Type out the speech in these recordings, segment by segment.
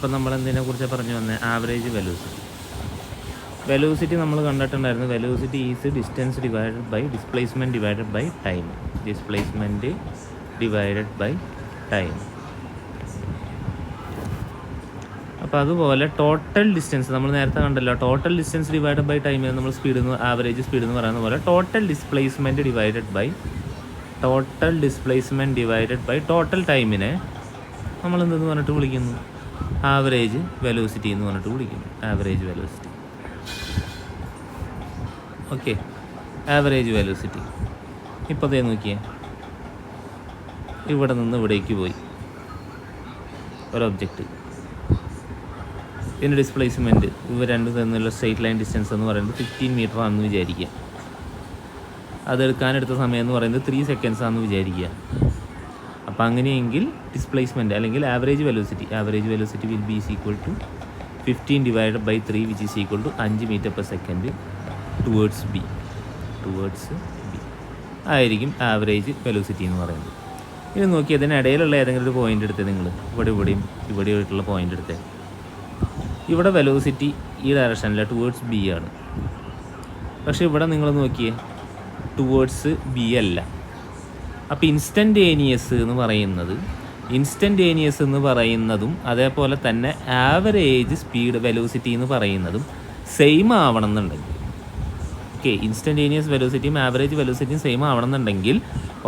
അപ്പം നമ്മൾ എന്തിനെക്കുറിച്ചാണ് പറഞ്ഞു വന്നത്? Average velocity. വെലോസിറ്റി നമ്മൾ കണ്ടിട്ടുണ്ടായിരുന്നു. Velocity is distance divided by displacement divided by time. Displacement divided by time. അപ്പോൾ അതുപോലെ ടോട്ടൽ ഡിസ്റ്റൻസ് നമ്മൾ നേരത്തെ കണ്ടല്ലോ, total distance divided by time നമ്മൾ സ്പീഡ് എന്ന് ആവറേജ് സ്പീഡ് എന്ന് പറയുന്ന പോലെ total displacement divided by total ടൈമിനെ നമ്മൾ എന്തെന്ന് പറഞ്ഞിട്ട് വിളിക്കുന്നു? ആവറേജ് വെലോസിറ്റി എന്ന് പറഞ്ഞിട്ട് വിളിക്കുന്നു. Average velocity. Okay, average velocity. ഇപ്പോൾ അതേ നോക്കിയേ, ഇവിടെ നിന്ന് ഇവിടേക്ക് പോയി ഒരു ഒബ്ജക്റ്റ്. ഇതിൻ്റെ ഡിസ്പ്ലേസ്മെൻറ്റ് ഇവ രണ്ടും തമ്മിലുള്ള സ്ട്രെയിറ്റ് ലൈൻ ഡിസ്റ്റൻസ് എന്ന് പറയുന്നത് 15 മീറ്റർ ആണെന്ന് വിചാരിക്കുക. അതെടുക്കാനെടുത്ത സമയം എന്ന് പറയുന്നത് 3 സെക്കൻഡ്സ് ആണെന്ന് വിചാരിക്കുക. അപ്പോൾ അങ്ങനെയെങ്കിൽ ഡിസ്പ്ലേസ്മെൻറ്റ് അല്ലെങ്കിൽ average velocity will be equal to 15 divided by 3 which is equal to 5 metre per second towards B ആയിരിക്കും ആവറേജ് വെലോസിറ്റി എന്ന് പറയുന്നത്. ഇത് നോക്കി അതിനിടയിലുള്ള ഏതെങ്കിലും ഒരു പോയിൻ്റ് എടുത്ത് നിങ്ങൾ ഇവിടെയായിട്ടുള്ള പോയിൻ്റ് എടുത്തേ. ഇവിടെ വെലോസിറ്റി ഈ ഡയറക്ഷനിൽ ടുവേർഡ്സ് ബി ആണ്. പക്ഷേ ഇവിടെ നിങ്ങൾ നോക്കിയേ ടുവേർഡ്സ് ബി അല്ല. അപ്പോൾ ഇൻസ്റ്റൻറ്റേനിയസ് എന്ന് പറയുന്നതും അതേപോലെ തന്നെ ആവറേജ് സ്പീഡ് വെലോസിറ്റി എന്ന് പറയുന്നതും സെയിം ആവണം എന്നുണ്ടെങ്കിൽ, ഓക്കെ, ഇൻസ്റ്റൻറ്റേനിയസ് വെലോസിറ്റിയും ആവറേജ് വെലോസിറ്റിയും സെയിം ആവണം എന്നുണ്ടെങ്കിൽ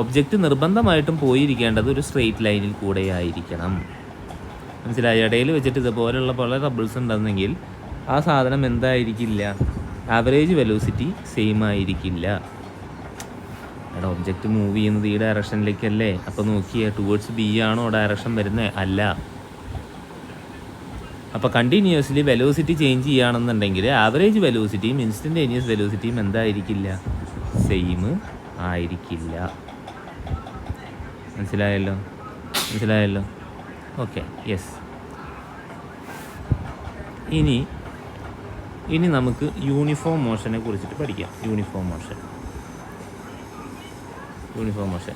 ഒബ്ജക്റ്റ് നിർബന്ധമായിട്ടും പോയിരിക്കേണ്ടത് ഒരു സ്ട്രെയിറ്റ് ലൈനിൽ കൂടെ ആയിരിക്കണം. മനസ്സിലായി? ഇടയിൽ വെച്ചിട്ട് ഇതുപോലെയുള്ള പല റബിൾസ് ഉണ്ടെന്നെങ്കിൽ ആ സാധനം എന്തായിരിക്കില്ല? ആവറേജ് വെലോസിറ്റി സെയിം ആയിരിക്കില്ല. എടാ, ഒബ്ജക്റ്റ് മൂവ് ചെയ്യുന്നത് ഈ ഡയറക്ഷനിലേക്കല്ലേ? അപ്പോൾ നോക്കിയേ, ടുവേർഡ്സ് ബി ആണോ ഡയറക്ഷൻ വരുന്നത്? അല്ല. അപ്പോൾ കണ്ടിന്യൂസ്ലി വെലോസിറ്റി ചേഞ്ച് ചെയ്യുകയാണെന്നുണ്ടെങ്കിൽ ആവറേജ് വെലോസിറ്റിയും ഇൻസ്റ്റൻറ്റേനിയസ് വെലോസിറ്റിയും എന്തായിരിക്കില്ല? സെയിം ആയിരിക്കില്ല. മനസ്സിലായല്ലോ? Okay, yes. ഇനി നമുക്ക് യൂണിഫോം മോഷനെ കുറിച്ചിട്ട് പഠിക്കാം. യൂണിഫോം മോഷൻ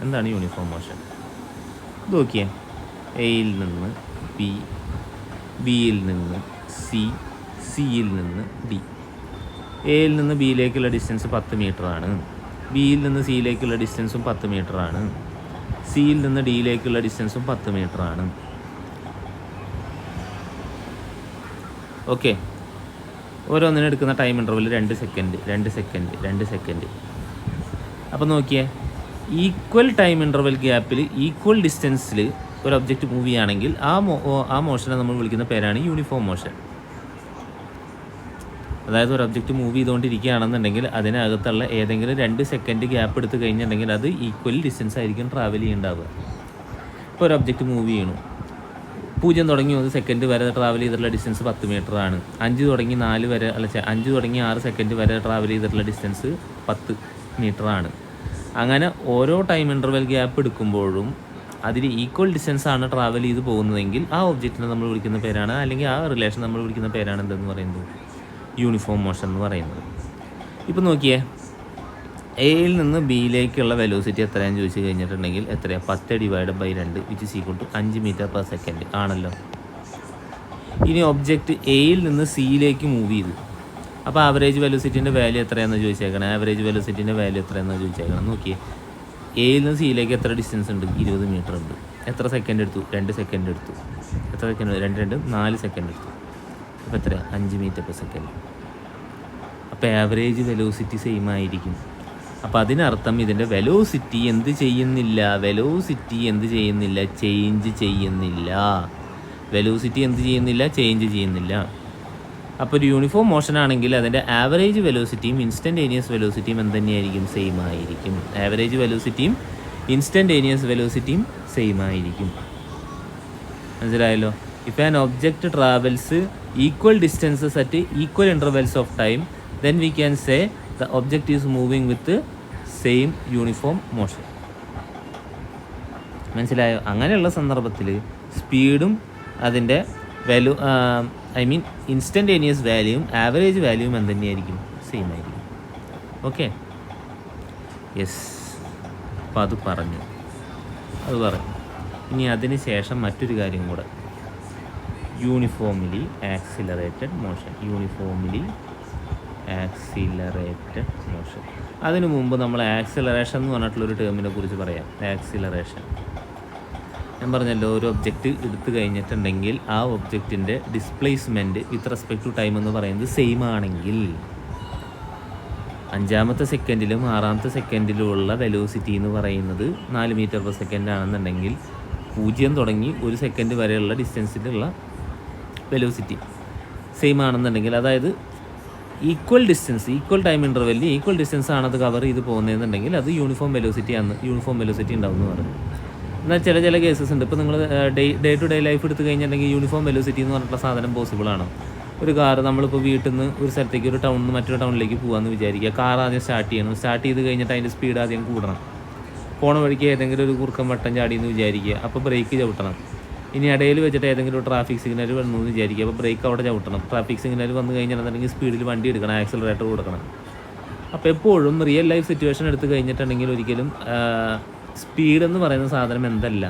എന്താണ്? യൂണിഫോം മോഷൻ ഇത് നോക്കിയേ. എയിൽ നിന്ന് ബി, ബിയിൽ നിന്ന് സി, സിയിൽ നിന്ന് ഡി. എയിൽ നിന്ന് ബിയിലേക്കുള്ള ഡിസ്റ്റൻസ് 10 മീറ്ററാണ്. ബിയിൽ നിന്ന് സിയിലേക്കുള്ള ഡിസ്റ്റൻസും 10 മീറ്ററാണ്. സിയിൽ നിന്ന് ഡിയിലേക്കുള്ള ഡിസ്റ്റൻസും 10 മീറ്ററാണ്. ഓക്കെ, ഓരോന്നിനും എടുക്കുന്ന ടൈം ഇൻ്റർവെൽ 2 സെക്കൻഡ്. അപ്പോൾ നോക്കിയേ, ഈക്വൽ ടൈം ഇൻ്റർവെൽ ഗ്യാപ്പിൽ ഈക്വൽ ഡിസ്റ്റൻസിൽ ഒരു ഒബ്ജക്റ്റ് മൂവ് ചെയ്യുകയാണെങ്കിൽ ആ മോഷനെ നമ്മൾ വിളിക്കുന്ന പേരാണ് യൂണിഫോം മോഷൻ. അതായത് ഒരു ഒബ്ജക്റ്റ് മൂവ് ചെയ്തുകൊണ്ടിരിക്കുകയാണെന്നുണ്ടെങ്കിൽ അതിനകത്തുള്ള ഏതെങ്കിലും 2 സെക്കൻഡ് ഗ്യാപ്പ് എടുത്ത് കഴിഞ്ഞിട്ടുണ്ടെങ്കിൽ അത് ഈക്വൽ ഡിസ്റ്റൻസ് ആയിരിക്കും ട്രാവൽ ചെയ്യുന്നുണ്ടാവുക. ഇപ്പോൾ ഒരു ഒബ്ജക്റ്റ് മൂവ് ചെയ്യണു, 0 തുടങ്ങി 1 സെക്കൻഡ് വരെ ട്രാവൽ ചെയ്തിട്ടുള്ള ഡിസ്റ്റൻസ് 10 മീറ്ററാണ്. 5 തുടങ്ങി 6 സെക്കൻഡ് വരെ ട്രാവൽ ചെയ്തിട്ടുള്ള ഡിസ്റ്റൻസ് 10 മീറ്ററാണ്. അങ്ങനെ ഓരോ ടൈം ഇൻ്റർവെൽ ഗ്യാപ്പ് എടുക്കുമ്പോഴും അതിൽ ഈക്വൽ ഡിസ്റ്റൻസ് ആണ് ട്രാവൽ ചെയ്ത് പോകുന്നതെങ്കിൽ ആ ഒബ്ജക്റ്റിനെ നമ്മൾ വിളിക്കുന്ന പേരാണ്, അല്ലെങ്കിൽ ആ റിലേഷൻ നമ്മൾ വിളിക്കുന്ന പേരാണ് എന്തെന്ന് പറയുന്നത്? യൂണിഫോം മോഷൻ എന്ന് പറയുന്നത്. ഇപ്പോൾ നോക്കിയേ, എയിൽ നിന്ന് ബിയിലേക്കുള്ള വെലോസിറ്റി എത്രയാണെന്ന് ചോദിച്ചു കഴിഞ്ഞിട്ടുണ്ടെങ്കിൽ എത്രയാണ്? 10 divided by 2 which is equal to 5 metre per second ആണല്ലോ. ഇനി ഒബ്ജക്റ്റ് എയിൽ നിന്ന് സിയിലേക്ക് മൂവ് ചെയ്തു. അപ്പോൾ ആവറേജ് വെലോസിറ്റിൻ്റെ വാല്യൂ എത്രയാണെന്ന് ചോദിച്ചേക്കണം. നോക്കിയേ, എയിൽ നിന്ന് സിയിലേക്ക് എത്ര ഡിസ്റ്റൻസ് ഉണ്ട്? 20 മീറ്റർ ഉണ്ട്. എത്ര സെക്കൻഡ് എടുത്തു? 2 സെക്കൻഡ് എടുത്തു. എത്ര സെക്കൻഡ്? 4 സെക്കൻഡ് എടുത്തു. അപ്പോൾ എത്ര? 5 മീറ്റർ പെർ സെക്കൻഡ്. അപ്പോൾ ആവറേജ് വെലോസിറ്റി സെയിം ആയിരിക്കും. അപ്പോൾ അതിനർത്ഥം ഇതിൻ്റെ വെലോസിറ്റി എന്ത് ചെയ്യുന്നില്ല? ചേഞ്ച് ചെയ്യുന്നില്ല. അപ്പോൾ ഒരു യൂണിഫോം മോഷൻ ആണെങ്കിൽ അതിൻ്റെ ആവറേജ് വെലോസിറ്റിയും ഇൻസ്റ്റൻറ്റേനിയസ് വെലോസിറ്റിയും എന്ത് തന്നെയായിരിക്കും? സെയിം ആയിരിക്കും. മനസ്സിലായല്ലോ? If an object travels equal distances at equal intervals of time then we can say the object is moving with the same uniform motion. മനസ്സിലായോ? അങ്ങനെയുള്ള സന്ദർഭത്തിൽ സ്പീഡും അതിൻ്റെ ഇൻസ്റ്റൻറ്റേനിയസ് വാല്യൂവും ആവറേജ് വാല്യൂവും എന്ത് തന്നെയായിരിക്കും? സെയിം ആയിരിക്കും. Okay, yes. അപ്പോൾ അത് പറഞ്ഞു. ഇനി അതിന് ശേഷം മറ്റൊരു കാര്യം കൂടെ. Uniformly accelerated motion. Uniformly accelerated motion. അതിനു മുമ്പ് നമ്മൾ ആക്സിലറേഷൻ എന്ന് പറഞ്ഞിട്ടുള്ളൊരു ടേമിനെ കുറിച്ച് പറയാം. ആക്സിലറേഷൻ ഞാൻ പറഞ്ഞല്ലോ, ഒരു ഒബ്ജക്റ്റ് എടുത്തു കഴിഞ്ഞിട്ടുണ്ടെങ്കിൽ ആ ഒബ്ജക്റ്റിൻ്റെ displacement with respect to time എന്ന് പറയുന്നത് സെയിം ആണെങ്കിൽ 5ാമത്തെ സെക്കൻഡിലും 6ാമത്തെ സെക്കൻഡിലുമുള്ള വെലോസിറ്റി എന്ന് പറയുന്നത് 4 മീറ്റർ പെർ സെക്കൻഡ് ആണെന്നുണ്ടെങ്കിൽ 0 തുടങ്ങി 1 സെക്കൻഡ് വരെയുള്ള ഡിസ്റ്റൻസിലുള്ള വെലോസിറ്റി സെയിം ആണെന്നുണ്ടെങ്കിൽ, അതായത് ഈക്വൽ ഡിസ്റ്റൻസ്, ഈക്വൽ ടൈം ഇൻ്റർവെല്ലിൽ ഈക്വൽ ഡിസ്റ്റൻസ് ആണത് കവർ ചെയ്ത് പോകുന്നതെന്നുണ്ടെങ്കിൽ അത് യൂണിഫോം വെലോസിറ്റി ഉണ്ടാവും എന്ന് പറഞ്ഞു. എന്നാൽ ചില കേസസ് ഉണ്ട്. ഇപ്പോൾ നിങ്ങൾ ഡേ ടു ഡേ ലൈഫ് എടുത്ത് കഴിഞ്ഞിട്ടുണ്ടെങ്കിൽ യൂണിഫോം വെലോസിറ്റി എന്ന് പറഞ്ഞിട്ടുള്ള സാധനം പോസിബിൾ ആണ്. ഒരു കാർ നമ്മളിപ്പോൾ വീട്ടിൽ നിന്ന് ഒരു സ്ഥലത്തേക്ക് ഒരു ടൗണിൽ നിന്ന് മറ്റൊരു ടൗണിലേക്ക് പോകാമെന്ന് വിചാരിക്കുക. കാർ ആദ്യം സ്റ്റാർട്ട് ചെയ്യണം. സ്റ്റാർട്ട് ചെയ്ത് കഴിഞ്ഞിട്ട് അതിൻ്റെ സ്പീഡ് ആദ്യം കൂടണം. പോണ വഴിക്ക് ഏതെങ്കിലും ഒരു കുറുക്കം വട്ടം ചാടിയെന്ന് വിചാരിക്കുക, അപ്പോൾ ബ്രേക്ക് ചവിട്ടണം. ഇനി ഇടയിൽ വെച്ചിട്ട് ഏതെങ്കിലും ഒരു ട്രാഫിക് സിഗ്നൽ വന്നു എന്ന് വിചാരിക്കുക, അപ്പോൾ ബ്രേക്ക് അവിടെ ചവിട്ടണം. ട്രാഫിക് സിഗ്നൽ വന്നു കഴിഞ്ഞിട്ടുണ്ടെങ്കിൽ സ്പീഡിൽ വണ്ടി എടുക്കണം, ആക്സിലറേറ്റർ കൊടുക്കണം. അപ്പോൾ എപ്പോഴും റിയൽ ലൈഫ് സിറ്റുവേഷൻ എടുത്ത് കഴിഞ്ഞിട്ടുണ്ടെങ്കിൽ ഒരിക്കലും സ്പീഡ് എന്ന് പറയുന്ന സാധനം എന്തല്ല,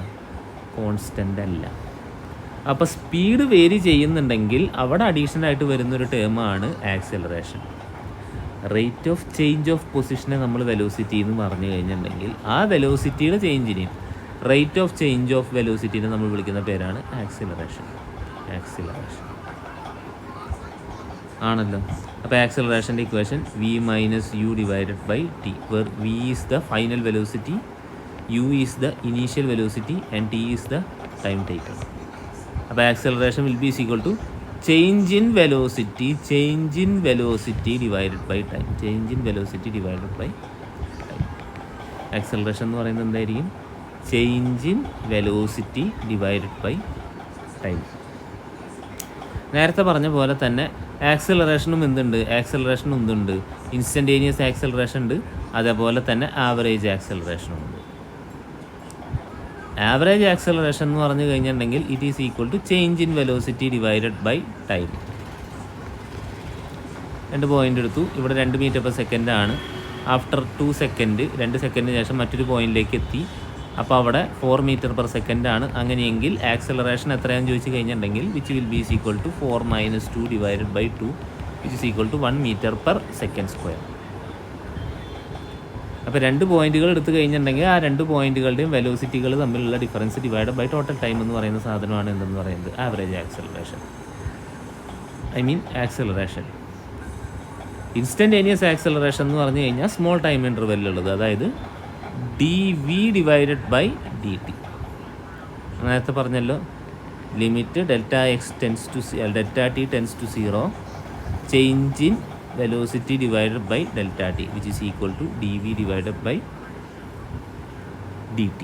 കോൺസ്റ്റൻ്റ് അല്ല. അപ്പോൾ സ്പീഡ് വേരി ചെയ്യുന്നുണ്ടെങ്കിൽ അവിടെ അഡീഷണൽ ആയിട്ട് വരുന്നൊരു ടേമാണ് acceleration. Rate of change of പൊസിഷനെ നമ്മൾ വെലോസിറ്റി എന്ന് പറഞ്ഞു കഴിഞ്ഞിട്ടുണ്ടെങ്കിൽ ആ വെലോസിറ്റിയുടെ ചേഞ്ചിനെയും റേറ്റ് ഓഫ് ചേഞ്ച് ഓഫ് വെലോസിറ്റിനെ നമ്മൾ വിളിക്കുന്ന പേരാണ് ആക്സിലറേഷൻ. ആണല്ലോ. അപ്പോൾ ആക്സിലറേഷൻ്റെ equation v-u divided by t, where v is the final velocity, u is the initial velocity and t is the time taken. അപ്പോൾ acceleration will be equal to change in velocity divided by time. Acceleration എന്ന് പറയുന്നത് എന്തായിരിക്കും? Change in velocity divided by time. നേരത്തെ പറഞ്ഞ പോലെ തന്നെ ആക്സിലറേഷനും എന്തുണ്ട്? Instantaneous acceleration ഉണ്ട്, അതേപോലെ തന്നെ ആവറേജ് ആക്സിലറേഷനും ഉണ്ട്. ആവറേജ് ആക്സിലറേഷൻ എന്ന് പറഞ്ഞു കഴിഞ്ഞിട്ടുണ്ടെങ്കിൽ it is equal to change in velocity divided by time. 2 point എടുത്തു. ഇവിടെ 2 മീറ്റർ പെർ സെക്കൻഡ് ആണ്. ആഫ്റ്റർ 2 സെക്കൻഡ്, 2 സെക്കൻഡിന് ശേഷം മറ്റൊരു പോയിന്റിലേക്ക് എത്തി. അപ്പോൾ അവിടെ 4 മീറ്റർ പെർ സെക്കൻഡ് ആണ്. അങ്ങനെയെങ്കിൽ ആക്സിലറേഷൻ എത്രയാണെന്ന് ചോദിച്ചു കഴിഞ്ഞിട്ടുണ്ടെങ്കിൽ which will be equal to 4 - 2 divided by 2 which is equal to 1 metre per second square. അപ്പോൾ 2 പോയിന്റുകൾ എടുത്തു കഴിഞ്ഞിട്ടുണ്ടെങ്കിൽ ആ 2 പോയിന്റുകളുടെയും വെലോസിറ്റികൾ തമ്മിലുള്ള difference divide by total time എന്ന് പറയുന്ന സാധനമാണ് എന്തെന്ന് പറയുന്നത് average acceleration. Acceleration. Instantaneous acceleration എന്ന് പറഞ്ഞു കഴിഞ്ഞാൽ സ്മോൾ ടൈം ഇൻ്റർവെല്ലുള്ളത്, അതായത് dv ഡിവൈഡഡ് ബൈ dt. നേരത്തെ പറഞ്ഞല്ലോ, limit Δt tends to 0, change in velocity divided by Δt which is equal to dv divided by dt.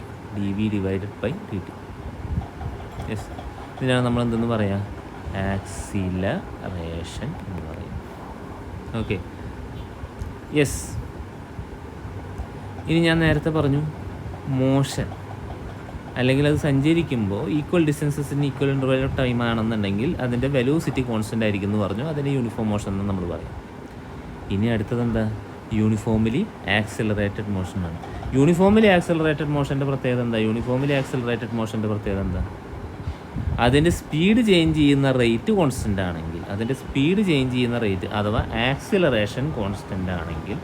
Yes, ഇതിനാണ് നമ്മൾ എന്തെന്ന് പറയാം? ആക്സിലറേഷൻ എന്ന് പറയും. Okay, yes. ഇനി ഞാൻ നേരത്തെ പറഞ്ഞു മോഷൻ, അല്ലെങ്കിൽ അത് സഞ്ചരിക്കുമ്പോൾ ഈക്വൽ ഡിസ്റ്റൻസസിന് ഈക്വൽ ഇൻ്റർവെൽ ഓഫ് ടൈം ആണെന്നുണ്ടെങ്കിൽ അതിൻ്റെ വെലോസിറ്റി കോൺസ്റ്റൻ്റ് ആയിരിക്കും എന്ന് പറഞ്ഞു. അതിന് യൂണിഫോം മോഷൻ എന്ന് നമ്മൾ പറയും. ഇനി അടുത്തത് എന്താ? യൂണിഫോംലി ആക്സിലറേറ്റഡ് മോഷനാണ്. യൂണിഫോംലി ആക്സിലറേറ്റഡ് മോഷൻ്റെ പ്രത്യേകത എന്താ? അതിൻ്റെ സ്പീഡ് ചേഞ്ച് ചെയ്യുന്ന റേറ്റ് കോൺസ്റ്റൻ്റ് ആണെങ്കിൽ, അഥവാ ആക്സിലറേഷൻ കോൺസ്റ്റൻ്റ് ആണെങ്കിൽ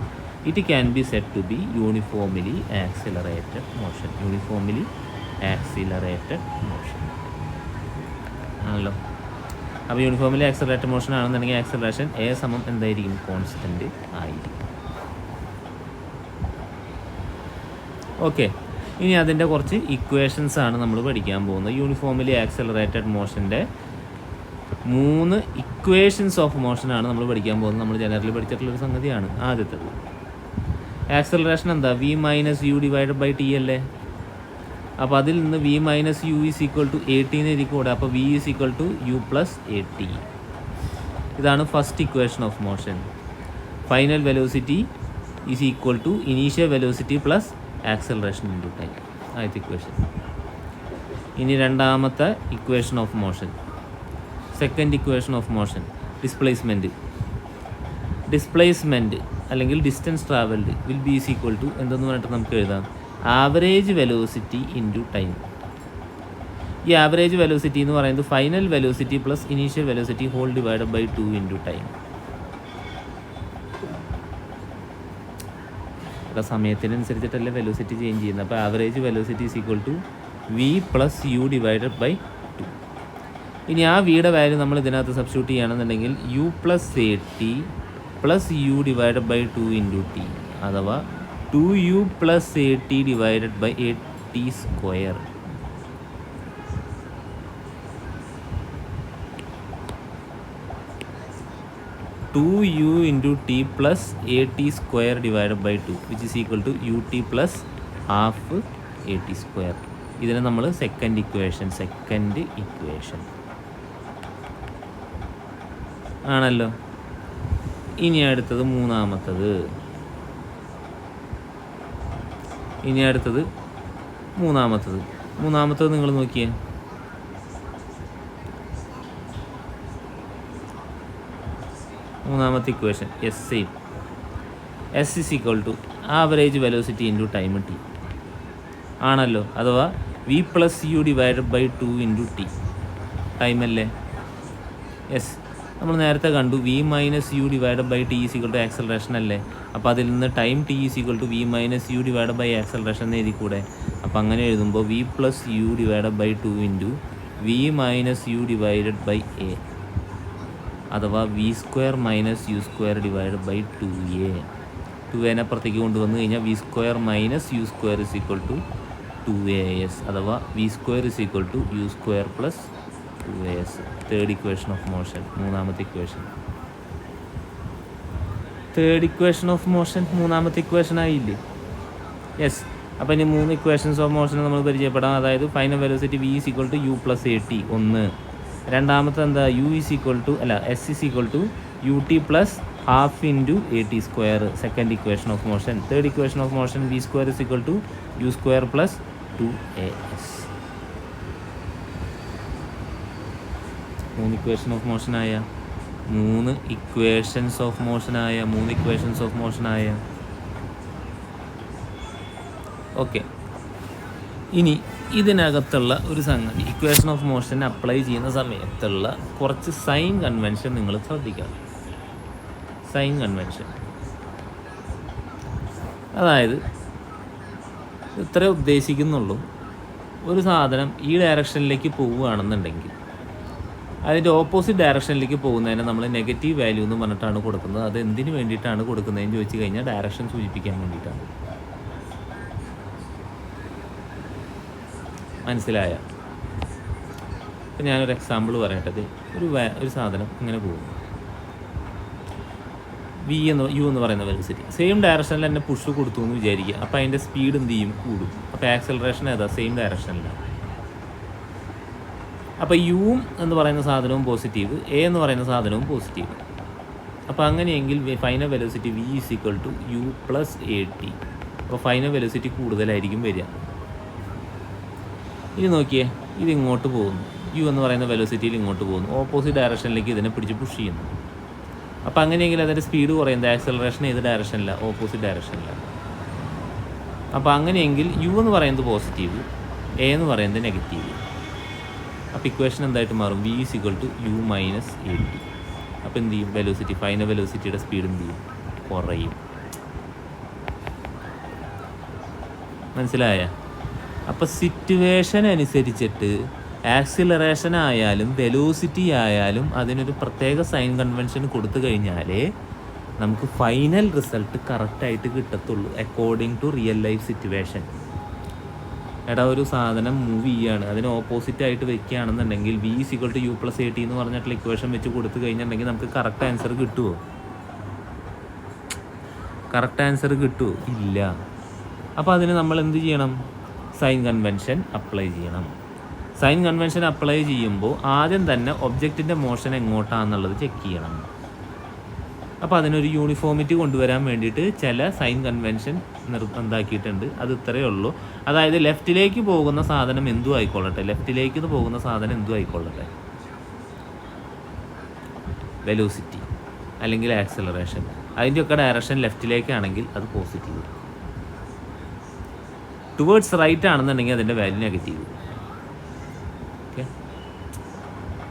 it can be said to be uniformly accelerated motion. ആണല്ലോ. അപ്പോൾ യൂണിഫോംലി ആക്സിലറേറ്റഡ് മോഷൻ ആണെന്നുണ്ടെങ്കിൽ ആക്സിലറേഷൻ എന്തായിരിക്കും? കോൺസ്റ്റൻ്റ് ആയിരിക്കും. ഓക്കെ, ഇനി അതിൻ്റെ കുറച്ച് ഇക്വേഷൻസ് ആണ് നമ്മൾ പഠിക്കാൻ പോകുന്നത്. യൂണിഫോംലി ആക്സിലറേറ്റഡ് മോഷൻ്റെ 3 ഇക്വേഷൻസ് ഓഫ് മോഷനാണ് നമ്മൾ പഠിക്കാൻ പോകുന്നത്. നമ്മൾ ജനറലി പഠിച്ചിട്ടുള്ളൊരു സംഗതിയാണ്. ആദ്യത്തേത് ആക്സിലറേഷൻ എന്താ? v-u ഡിവൈഡഡ് ബൈ t അല്ലേ? അപ്പോൾ അതിൽ നിന്ന് v-u is equal to at എന്ന് എഴുതിക്കൂടെ. അപ്പോൾ v is equal to u plus at. ഇതാണ് first equation of motion. Final velocity is equal to initial velocity plus acceleration into time. ആദ്യത്തെ equation. ഇനി രണ്ടാമത്തെ equation of motion, second equation of motion, displacement അല്ലെങ്കിൽ distance travelled will be is equal to എന്തെന്ന് പറഞ്ഞിട്ട് നമുക്ക് എഴുതാം? Average velocity into time. ഈ average velocity എന്ന് പറയുന്നത് final velocity plus initial velocity whole divided by 2 into time. ഇവിടെ സമയത്തിനനുസരിച്ചിട്ടല്ലേ വെലോസിറ്റി ചേഞ്ച് ചെയ്യുന്നത്. അപ്പോൾ average velocity is equal to v plus u divided by 2. ഇനി ആ വിയുടെ വാല്യൂ നമ്മൾ ഇതിനകത്ത് സബ്സ്റ്റിറ്റ്യൂട്ട് ചെയ്യുകയാണെന്നുണ്ടെങ്കിൽ u plus a t plus u divided by 2 into t, അഥവാ 2u plus a t divided by a t square. Two u into t plus a t square divided by 2 which is equal to u t plus half a t square. ഇതിനെ നമ്മൾ second equation ആണല്ലോ. ഇനി അടുത്തത് മൂന്നാമത്തത് നിങ്ങൾ നോക്കിയേ. മൂന്നാമത്തെ equation s is equal to average velocity into time t ആണല്ലോ, അഥവാ v plus u divided by 2 into t. ടൈമല്ലേ? യെസ്, നമ്മൾ നേരത്തെ കണ്ടു v minus u divided by t is equal to acceleration അല്ലേ. അപ്പോൾ അതിൽ നിന്ന് time t is equal to v minus u divided by acceleration എന്ന് എഴുതി കൂടെ. അപ്പോൾ അങ്ങനെ എഴുതുമ്പോൾ v plus u divided by 2 into v minus u divided by a, അഥവാ v square minus u square divided by 2a. 2a അപ്പുറത്തേക്ക് കൊണ്ടുവന്നു കഴിഞ്ഞാൽ v square minus u square is equal to 2as, അഥവാ v square is equal to u square plus 2as. Third equation of motion, മൂന്നാമത്തെ equation ആയില്ലേ? Yes. അപ്പോൾ ഇനി 3 equations of motion നമ്മൾ പരിചയപ്പെടാം. അതായത് final velocity v is equal to u plus a t, ഒന്ന്. രണ്ടാമത്തെ എന്താ? S is equal to u t plus half into a t square, second equation of motion. Third equation of motion v square is equal to u square plus 2as. 3 equations of മോഷനായ. Okay. ഇനി ഇതിനകത്തുള്ള ഒരു സംഗതി, equation of motion apply ചെയ്യുന്ന സമയത്തുള്ള കുറച്ച് sign convention നിങ്ങൾ ശ്രദ്ധിക്കണം. സൈൻ കൺവെൻഷൻ അതായത് ഇത്രേ ഉദ്ദേശിക്കുന്നുള്ളൂ. ഒരു സാധനം ഈ ഡയറക്ഷനിലേക്ക് പോവുകയാണെന്നുണ്ടെങ്കിൽ അതിൻ്റെ ഓപ്പോസിറ്റ് ഡയറക്ഷനിലേക്ക് പോകുന്നതിന് നമ്മൾ നെഗറ്റീവ് വാല്യൂ എന്ന് പറഞ്ഞിട്ടാണ് കൊടുക്കുന്നത്. അത് എന്തിനു വേണ്ടിയിട്ടാണ് കൊടുക്കുന്നതെന്ന് ചോദിച്ചു കഴിഞ്ഞാൽ ഡയറക്ഷൻ സൂചിപ്പിക്കാൻ വേണ്ടിയിട്ടാണ്. മനസ്സിലായ? ഇപ്പം ഞാനൊരു എക്സാമ്പിൾ പറയട്ടത്. ഒരു സാധനം ഇങ്ങനെ പോകും, യു എന്ന് പറയുന്ന വെലോസിറ്റി സെയിം ഡയറക്ഷനിൽ തന്നെ പുഷ് കൊടുത്തു എന്ന് വിചാരിക്കുക. അപ്പോൾ അതിൻ്റെ സ്പീഡ് എന്ത് ചെയ്യും? കൂടും. അപ്പോൾ ആക്സലറേഷൻ ഏതാ? സെയിം ഡയറക്ഷനിലാണ്. അപ്പോൾ യു എന്ന് പറയുന്ന സാധനവും പോസിറ്റീവ്, എ എന്ന് പറയുന്ന സാധനവും പോസിറ്റീവ്. അപ്പോൾ അങ്ങനെയെങ്കിൽ final velocity v is equal to u plus a t. അപ്പോൾ ഫൈനൽ വെലോസിറ്റി കൂടുതലായിരിക്കും വരിക. ഇനി നോക്കിയേ, ഇത് ഇങ്ങോട്ട് പോകുന്നു, യു എന്ന് പറയുന്ന വെലോസിറ്റിയിൽ ഇങ്ങോട്ട് പോകുന്നു, ഓപ്പോസിറ്റ് ഡയറക്ഷനിലേക്ക് ഇതിനെ പിടിച്ച് പുഷ് ചെയ്യുന്നു. അപ്പോൾ അങ്ങനെയെങ്കിൽ അതിൻ്റെ സ്പീഡ് കുറയുന്നത് ആക്സലറേഷൻ ഏത് ഡയറക്ഷനിലാണ്? ഓപ്പോസിറ്റ് ഡയറക്ഷനിലാണ്. അപ്പോൾ അങ്ങനെയെങ്കിൽ യു എന്ന് പറയുന്നത് പോസിറ്റീവ്, എ എന്ന് പറയുന്നത് നെഗറ്റീവ്. അപ്പോൾ ഇക്വേഷൻ എന്തായിട്ട് മാറും? V is equal to u minus a t. അപ്പോൾ എന്ത് ചെയ്യും? വെലോസിറ്റി, ഫൈനൽ വെലോസിറ്റിയുടെ സ്പീഡ് എന്ത് ചെയ്യും? കുറയും. മനസ്സിലായ? അപ്പോൾ സിറ്റുവേഷൻ അനുസരിച്ചിട്ട് ആക്സിലറേഷൻ ആയാലും വെലോസിറ്റി ആയാലും അതിനൊരു പ്രത്യേക സൈൻ കൺവെൻഷൻ കൊടുത്തു കഴിഞ്ഞാലേ നമുക്ക് ഫൈനൽ റിസൾട്ട് കറക്റ്റായിട്ട് കിട്ടത്തുള്ളൂ according to real life situation. എടാ, ഒരു സാധനം മൂവ് ചെയ്യുകയാണ്, അതിന് ഓപ്പോസിറ്റ് ആയിട്ട് വെക്കുകയാണെന്നുണ്ടെങ്കിൽ v is equal to u plus a t എന്ന് പറഞ്ഞിട്ടുള്ള ഇക്വേഷൻ വെച്ച് കൊടുത്തു കഴിഞ്ഞിട്ടുണ്ടെങ്കിൽ നമുക്ക് കറക്റ്റ് ആൻസർ കിട്ടുമോ? ഇല്ല. അപ്പോൾ അതിന് നമ്മൾ എന്ത് ചെയ്യണം? സൈൻ കൺവെൻഷൻ അപ്ലൈ ചെയ്യണം. സൈൻ കൺവെൻഷൻ അപ്ലൈ ചെയ്യുമ്പോൾ ആദ്യം തന്നെ ഒബ്ജക്റ്റിൻ്റെ മോഷൻ എങ്ങോട്ടാണെന്നുള്ളത് ചെക്ക് ചെയ്യണം. അപ്പോൾ അതിനൊരു യൂണിഫോമിറ്റി കൊണ്ടുവരാൻ വേണ്ടിയിട്ട് ചില സൈൻ കൺവെൻഷൻ നിർബന്ധമാക്കിയിട്ടുണ്ട്. അത് ഇത്രയേ ഉള്ളൂ. അതായത് ലെഫ്റ്റിലേക്ക് പോകുന്ന സാധനം എന്തും ആയിക്കൊള്ളട്ടെ, വെലോസിറ്റി അല്ലെങ്കിൽ ആക്സലറേഷൻ അതിൻ്റെയൊക്കെ ഡയറക്ഷൻ ലെഫ്റ്റിലേക്കാണെങ്കിൽ അത് പോസിറ്റീവ്, ടുവേർഡ്സ് റൈറ്റ് ആണെന്നുണ്ടെങ്കിൽ അതിൻ്റെ വാല്യൂ നെഗറ്റീവ്.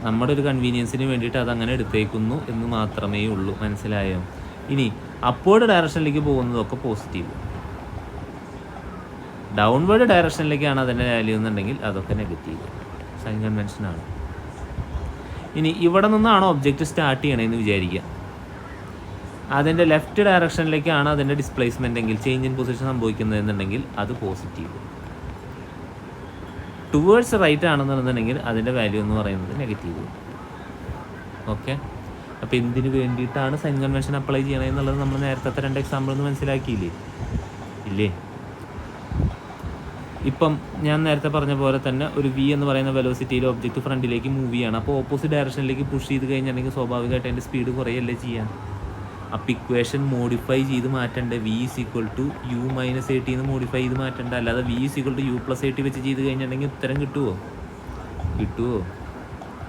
നമ്മുടെ ഒരു കൺവീനിയൻസിന് വേണ്ടിയിട്ട് അതങ്ങനെ എടുത്തേക്കുന്നു എന്ന് മാത്രമേ ഉള്ളൂ. മനസ്സിലായോ? ഇനി അപ്വേർഡ് ഡയറക്ഷനിലേക്ക് പോകുന്നതൊക്കെ പോസിറ്റീവ്, ഡൗൺവേർഡ് ഡയറക്ഷനിലേക്കാണ് അതിൻ്റെ വാല്യൂ എന്നുണ്ടെങ്കിൽ അതൊക്കെ നെഗറ്റീവ്. സൈൻ കൺവെൻഷനാണ്. ഇനി ഇവിടെ നിന്നാണ് ഒബ്ജക്റ്റ് സ്റ്റാർട്ട് ചെയ്യണമെന്ന് വിചാരിക്കുക. അതിൻ്റെ ലെഫ്റ്റ് ഡയറക്ഷനിലേക്കാണ് അതിൻ്റെ ഡിസ്പ്ലേസ്മെൻ്റ് എങ്കിൽ, ചേഞ്ച് ഇൻ പൊസിഷൻ സംഭവിക്കുന്നതെന്നുണ്ടെങ്കിൽ അത് പോസിറ്റീവ്. ടുവേർഡ്സ് റൈറ്റ് ആണെന്നുണ്ടെങ്കിൽ അതിൻ്റെ വാല്യൂ എന്ന് പറയുന്നത് നെഗറ്റീവ്. ഓക്കെ, അപ്പോൾ എന്തിനു വേണ്ടിയിട്ടാണ് സൈൻ കൺവെൻഷൻ അപ്ലൈ ചെയ്യണമെന്നുള്ളത് നമ്മൾ നേരത്തെ 2 എക്സാമ്പിൾ ഒന്ന് മനസ്സിലാക്കിയില്ലേ? ഇല്ലേ? ഇപ്പം ഞാൻ നേരത്തെ പറഞ്ഞ പോലെ തന്നെ ഒരു വി എന്ന് പറയുന്ന വെലോസിറ്റിയിൽ ഒബ്ജക്റ്റ് ഫ്രണ്ടിലേക്ക് മൂവ് ചെയ്യണം. അപ്പോൾ ഓപ്പോസിറ്റ് ഡയറക്ഷനിലേക്ക് പുഷ് ചെയ്ത് കഴിഞ്ഞിട്ടുണ്ടെങ്കിൽ സ്വാഭാവികമായിട്ട് അതിൻ്റെ സ്പീഡ് കുറയല്ലേ ചെയ്യാം. അപ്പോൾ ഇക്വേഷൻ മോഡിഫൈ ചെയ്ത് മാറ്റേണ്ട. V is equal to u minus 80 എന്ന് മോഡിഫൈ ചെയ്ത് മാറ്റേണ്ട. അല്ലാതെ v is equal to u plus 80 വെച്ച് ചെയ്ത് കഴിഞ്ഞിട്ടുണ്ടെങ്കിൽ ഉത്തരം കിട്ടുമോ?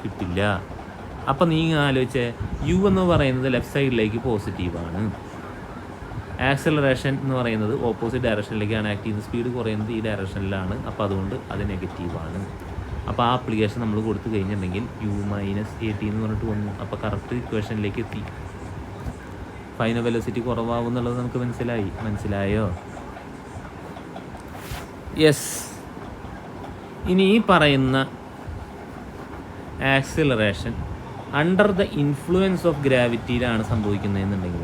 കിട്ടില്ല. അപ്പം നീ ആലോചിച്ചേ, യു എന്ന് പറയുന്നത് ലെഫ്റ്റ് സൈഡിലേക്ക് പോസിറ്റീവാണ്, ആക്സലറേഷൻ എന്ന് പറയുന്നത് ഓപ്പോസിറ്റ് ഡയറക്ഷനിലേക്കാണ് ആക്ട് ചെയ്യുന്നത്, സ്പീഡ് കുറയുന്നത് ഈ ഡയറക്ഷനിലാണ്. അപ്പോൾ അതുകൊണ്ട് അത് നെഗറ്റീവാണ്. അപ്പോൾ ആ ആപ്ലിക്കേഷൻ നമ്മൾ കൊടുത്തു കഴിഞ്ഞിട്ടുണ്ടെങ്കിൽ യു മൈനസ് 80 എന്ന് പറഞ്ഞിട്ട് വന്നു. അപ്പോൾ കറക്റ്റ് ഇക്വേഷനിലേക്ക് എത്തി. ഫൈനൽ വെലോസിറ്റി കുറവാകും എന്നുള്ളത് നമുക്ക് മനസ്സിലായോ? യെസ്. ഇനി ഈ പറയുന്ന acceleration under the influence of ഗ്രാവിറ്റിയിലാണ് സംഭവിക്കുന്നതെന്നുണ്ടെങ്കിൽ